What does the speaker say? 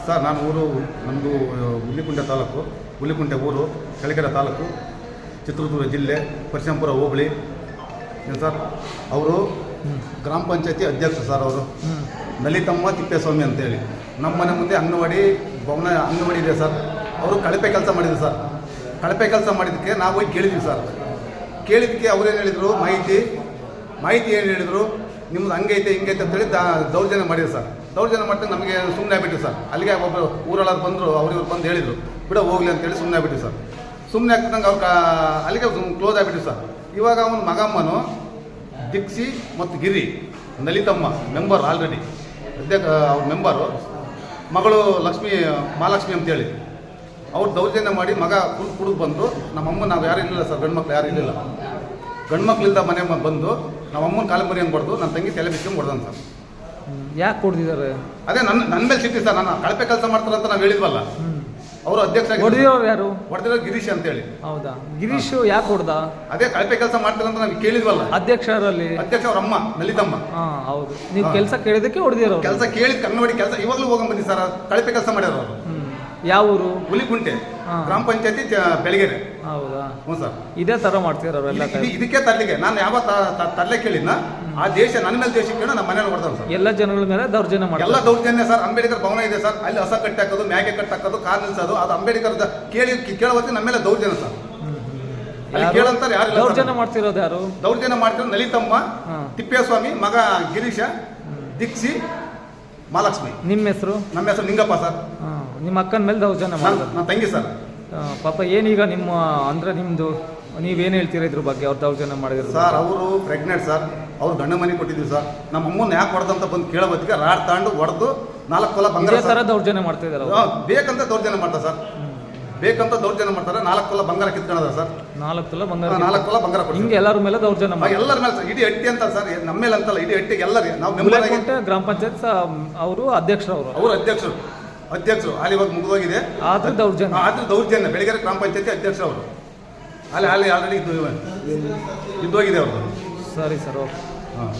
Sir ನಾನು ನಮ್ಮದು ಹುಲಿಕುಂಟೆ ತಾಲೂಕು, ಹುಲಿಕುಂಟೆ ಊರು, ಚಳ್ಳಕೆರೆ ತಾಲೂಕು, ಚಿತ್ರದುರ್ಗ ಜಿಲ್ಲೆ, ಪರಶಂಪುರ ಹೋಬಳಿ. ಏನು ಸರ್, ಅವರು ಗ್ರಾಮ ಪಂಚಾಯತಿ ಅಧ್ಯಕ್ಷರು ಸರ್. ಅವರು ಲಲಿತಮ್ಮ ತಿಪ್ಪೇಸ್ವಾಮಿ ಅಂತೇಳಿ. ನಮ್ಮ ಮನೆ ಮುಂದೆ ಅಂಗನವಾಡಿ ಭವನ ಅಂಗನವಾಡಿ ಇದೆ ಸರ್. ಅವರು ಕಳಪೆ ಕೆಲಸ ಮಾಡಿದ್ರು ಸರ್. ಕಳಪೆ ಕೆಲಸ ಮಾಡಿದ್ದಕ್ಕೆ ನಾವು ಹೋಗಿ ಕೇಳಿದ್ವಿ ಸರ್. ಕೇಳಿದ್ದಕ್ಕೆ ಅವ್ರೇನು ಹೇಳಿದರು, ಮಾಹಿತಿ ಏನು ಹೇಳಿದರು, ನಿಮ್ಮದು ಹಂಗೈತೆ ಹಿಂಗೈತೆ ಅಂತೇಳಿ ದೌರ್ಜನ್ಯ ಮಾಡಿದ್ರು ಸರ್. ದೌರ್ಜನ್ಯ ಮಾಡ್ತಾರೆ, ನಮಗೆ ಸುಮ್ಮನೆ ಆಗ್ಬಿಟ್ಟು ಸರ್. ಅಲ್ಲಿಗೆ ಒಬ್ಬರು ಊರೊಳಗೆ ಬಂದರು, ಅವ್ರಿವ್ರು ಬಂದು ಹೇಳಿದರು ಬಿಡ ಹೋಗ್ಲಿ ಅಂತೇಳಿ ಸುಮ್ಮನೆ ಆಗ್ಬಿಟ್ಟು ಸರ್. ಸುಮ್ಮನೆ ಆಗ್ತಂಗೆ ಅವ್ರು ಅಲ್ಲಿಗೆ ಕ್ಲೋಸ್ ಆಗಿಬಿಟ್ಟು ಸರ್. ಇವಾಗ ಅವನ ಮಗಮ್ಮನು ದಿಕ್ಸಿ ಮತ್ತು ಗಿರಿ, ಲಲಿತಮ್ಮ ಮೆಂಬರ್ ಆಲ್ರೆಡಿ ಅವ್ರ ಮೆಂಬರು, ಮಗಳು ಮಹಾಲಕ್ಷ್ಮಿ ಅಂತೇಳಿ ಅವ್ರು ದೌರ್ಜನ್ಯ ಮಾಡಿ ಮಗ ಕುಡಿದು ಬಂದು ನಮ್ಮಮ್ಮ, ನಾವು ಯಾರು ಇರಲಿಲ್ಲ ಸರ್, ಗಂಡು ಮಕ್ಳು ಯಾರು ಇರಲಿಲ್ಲ. ಗಂಡು ಮಕ್ಳಿಂದ ಮನೆ ಬಂದು ನಮ್ಮಮ್ಮನ ಕಾಲು ಮರಿ ಹೊಡೆದು ನನ್ನ ತಂಗಿ ತಲೆ ಬಿಸ್ಕೊಂಡು ಹೊಡೆದಾನ ಸರ್. ಯಾಕೆ ಕೊಡ್ತಿದ್ದಾರೆ? ಅದೇ ನನ್ನ ಮೇಲೆ ಸಿಟ್ಟಿ ಸರ್. ನಾನು ಕಳಪೆ ಕೆಲಸ ಮಾಡ್ತಾರೆ ಅಂತ ನಾವು ಹೇಳಿದ್ವಲ್ಲ. ಅವರು ಅಧ್ಯಕ್ಷ ಯಾರು ಹೊಡೆದಿರೋ ಗಿರೀಶ್ ಅಂತೇಳಿ. ಹೌದಾ? ಗಿರೀಶ್ ಯಾಕೆ ಹೊಡೆದ? ಅದೇ ಕಳಪೆ ಕೆಲಸ ಮಾಡ್ತಾರೆ ಅಂತ ನಾವು ಕೇಳಿದ್ವಲ್ಲ. ಅಧ್ಯಕ್ಷರಲ್ಲಿ ಅವ್ರ ಅಮ್ಮ ಲಲಿತಮ್ಮ. ಹೌದು, ನೀವು ಕೆಲಸ ಕೇಳಿದಕ್ಕೆ ಹೊಡೆದಿರೋ. ಕೆಲಸ ಕೇಳಿದ್ ಕನ್ನಡಿ ಕೆಲಸ ಇವಾಗಲೂ ಹೋಗಂಗ್ ಬಂದಿ ಸರ್. ಕಳಪೆ ಕೆಲಸ ಮಾಡ್ಯಾರ ಅವರು. ಯಾವ ಊರು? ಹುಲಿಕುಂಟೆ ಗ್ರಾಮ ಪಂಚಾಯತಿ ಬೆಳಗೆರೆ. ಹೌದಾ? ಹ್ಞೂ ಸರ್. ಇದೇ ತರ ಮಾಡ್ತೀರ ಅವರೆಲ್ಲ? ಇದಕ್ಕೆ ತರ್ಲಿಕ್ಕೆ ನಾನು ಯಾವ ತರ್ಲೆ ಕೇಳಿದ್ನ ಆ ದೇಶ ನನ್ನ ಮೇಲೆ ದೇಶಕ್ಕೆ ನಮ್ಮ ಮನೇಲಿ ಹೊಡೆದಾರ ಸರ್. ಎಲ್ಲ ಜನಗಳ ಮೇಲೆ ದೌರ್ಜನ್ಯ ಮಾಡಿ. ಎಲ್ಲ ದೌರ್ಜನ್ಯ ಸರ್. ಅಂಬೇಡ್ಕರ್ ಭವನ ಇದೆ ಸರ್, ಅಲ್ಲಿ ಹಸ ಕಟ್ಟಿ ಹಾಕೋದು, ಮ್ಯಾಗೆ ಕಟ್ಟಿ ಹಾಕೋದು, ಕಾರ್ ನಿಲ್ಸೋದು, ಅದು ಅಂಬೇಡ್ಕರ್ ಕೇಳೋವತ್ತಿ ನಮ್ಮ ಮೇಲೆ ದೌರ್ಜನ್ಯ ಸರ್. ಅಲ್ಲಿ ಕೇಳಂತಾರೆ ಯಾರು ದೌರ್ಜನ್ಯ ಮಾಡ್ತಿರೋದು ಯಾರು? ದೌರ್ಜನ್ಯ ಮಾಡ್ತಿರೋದು ಲಲಿತಮ್ಮ, ತಿಪ್ಪೇಸ್ವಾಮಿ, ಮಗ ಗಿರೀಶ, ದಿಕ್ಸಿ, ಮಹಾಲಕ್ಷ್ಮಿ. ನಿಮ್ಮ ಹೆಸರು? ನಮ್ಮ ಹೆಸರು ನಿಂಗಪ್ಪ ಸರ್. ನಿಮ್ಮ ಅಕ್ಕನ ಮೇಲೆ ದೌರ್ಜನ್ಯ ಮಾಡೋದು? ನನ್ನ ತಂಗಿ ಸರ್. ಪಾಪ ಏನೀಗ ನಿಮ್ಮ ಅಂದ್ರೆ ನಿಮ್ಮದು ನೀವೇನು ಹೇಳ್ತೀರಾ ಇದ್ರ ಬಗ್ಗೆ? ಅವ್ರು ದೌರ್ಜನ್ಯ ಮಾಡಿದ್ರು ಸರ್. ಅವರು ಪ್ರೆಗ್ನೆಂಟ್ ಸರ್. ಅವ್ರು ಗಂಡ ಮನೆ ಕೊಟ್ಟಿದ್ವಿ ಸರ್. ನಮ್ಮ ಅಮ್ಮನ ಯಾಕೆ ಹೊಡೆದಂತ ಬಂದು ಕೇಳೋ ಹೊತ್ತಿಗೆ ರಾಡ್ ತಗೊಂಡು ಹೊಡೆದು 4 ತೊಲ ಬಂಗಾರ ಥರ ದೌರ್ಜನ್ಯ ಮಾಡ್ತಾ ಇದ್ದಾರೆ. ಬೇಕಂತ ದೌರ್ಜನ್ಯ ಮಾಡ್ತಾರೆ ಸರ್. ಬೇಕಂತ ದೌರ್ಜನ್ಯ ಮಾಡ್ತಾರೆ. 4 ತೊಲ ಬಂಗಾರ ಕಿತ್ಕೊಳ್ಳೋದ ಸರ್. 4 ತೊಲ ಬಂಗಾರ. 4 ತೊಲ ಬಂಗಾರ ಕೊಡಿ. ಹಿಂಗೆ ಎಲ್ಲರ ಮೇಲೆ ದೌರ್ಜನ್ಯ ಮಾಡಿ. ಎಲ್ಲರ ಮೇಲೆ ಸರ್. ಇಡೀ ಹಟ್ಟಿ ಅಂತ ಸರ್, ನಮ್ಮ ಮೇಲೆ ಅಂತಲ್ಲ, ಇಡೀ ಹಟ್ಟಿಗೆ ಎಲ್ಲರಿಗೆ. ನಾವು ಮೆಂಬರ್ ಆಗಿ ಗ್ರಾಮ ಪಂಚಾಯತ್ ಅವರು ಅಧ್ಯಕ್ಷರು. ಅವರು ಅಧ್ಯಕ್ಷರು ಅಲ್ಲಿ ಇವಾಗ ಮುಗಿದೋಗಿದೆ. ಆದ್ರೆ ದೌರ್ಜನ್ಯ ಬೆಳಗೆರೆ ಗ್ರಾಮ ಪಂಚಾಯತಿ ಅಧ್ಯಕ್ಷರು ಅವರು. ಅಲ್ಲಿ ಆಲ್ರೆಡಿ ಇದ್ದೋಗಿದೆ ಅವ್ರದ್ದು. ಸರಿ ಸರ್, ಓಕೆ. ಹಾಂ.